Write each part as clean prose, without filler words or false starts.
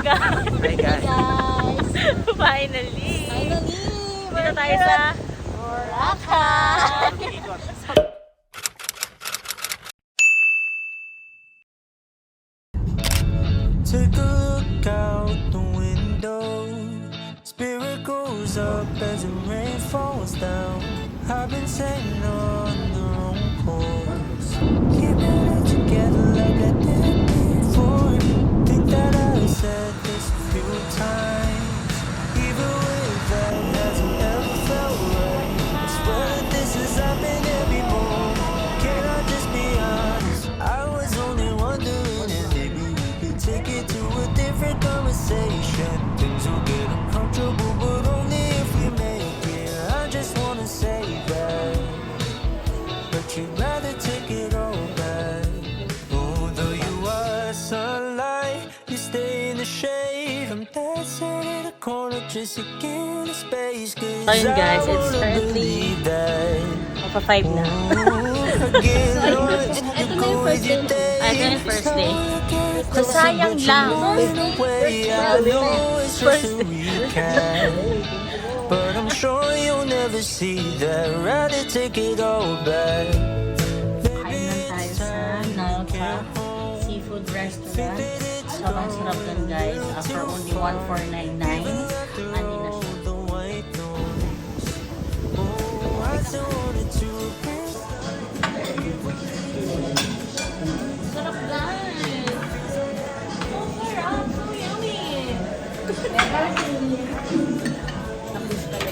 guys! Hi guys! Finally! Dito tayo we're sa Boracay! Take a look out the window. Spirit goes up as the rain falls down. I've been sailing on the wrong course. Keeping it together like I did before. Think that I said this a few times. Even with that, hasn't ever felt right. I swear that this has happened every morning. Can I just be honest? I was only wondering if maybe we could take it to a different conversation. Things will get uncomfortable, but only if we make it. I just wanna say that, but you'd rather take it all back. Although you are sunlight, you stay in the shade. I'm dancing in a corner just to get a space. Cause Ayun guys, I it's wanna currently believe that. pa 5 na. Ito na yung first day. Ito na yung first day. So sayang lang. First day. But I'm sure you'll never see that. Rather take it all back. Kain lang tayo sa Nalka Seafood Restaurant. Sobrang sarap dun guys. For only 1,499. Ani na siya. Sarap guys. So sarap. So yummy.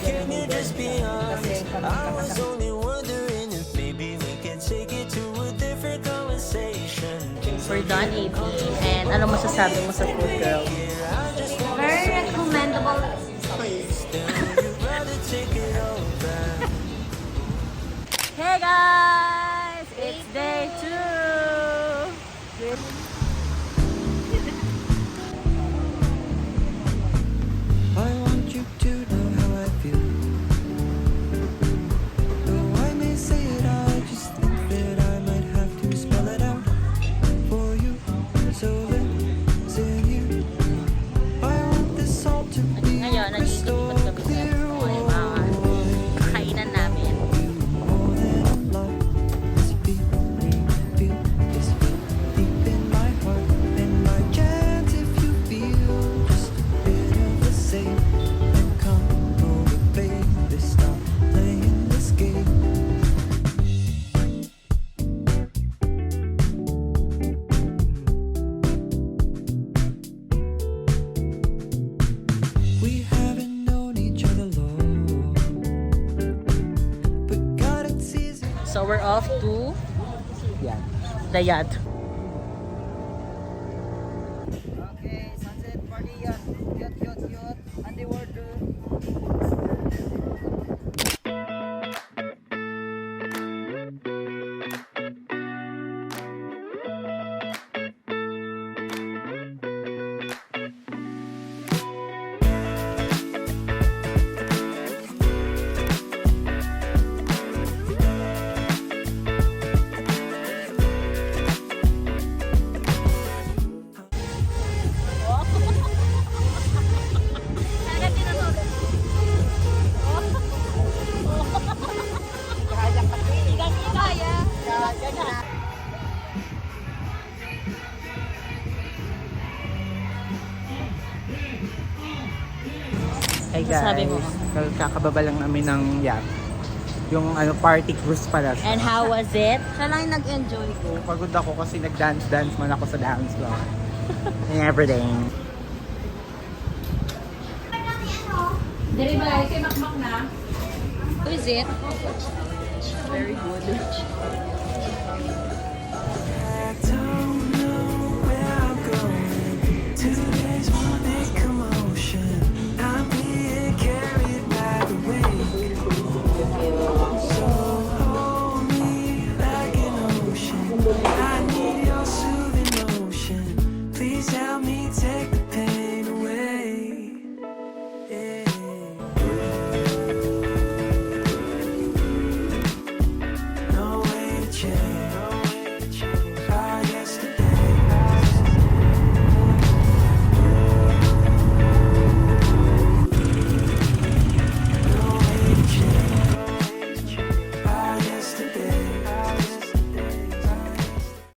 Can you just be honest? I was only wondering if maybe we can take it to a different conversation. We're done eating. And ano masasabi mo sa food, girl? Very recommendable place. Hey guys! It's day 2! I want you to know how I feel. Though I may say it, I just think that I might have to spell it out for you. So listen here. I want this all to be Ngayon, crystal nandito kami clear. sa mga kainan namin. More than a love, this feeling, feel this deep in my heart. And my chance if you feel just a bit of the same. And come over, baby, stop playing this game. We haven't known each other long, but God, it's easy. So we're off to Yeah. the yacht. Okay, sunset party yan. Cute. Underwater. Hey Sabi mo. guys, kakababa lang namin ng yacht. Yung party cruise pala siya. And how was it? Siya lang yung nag-enjoy ko. Pagod ako kasi nag-dance man ako sa dance floor. And everything. Dali ba? Kay Makmak na? Who is it? Very good.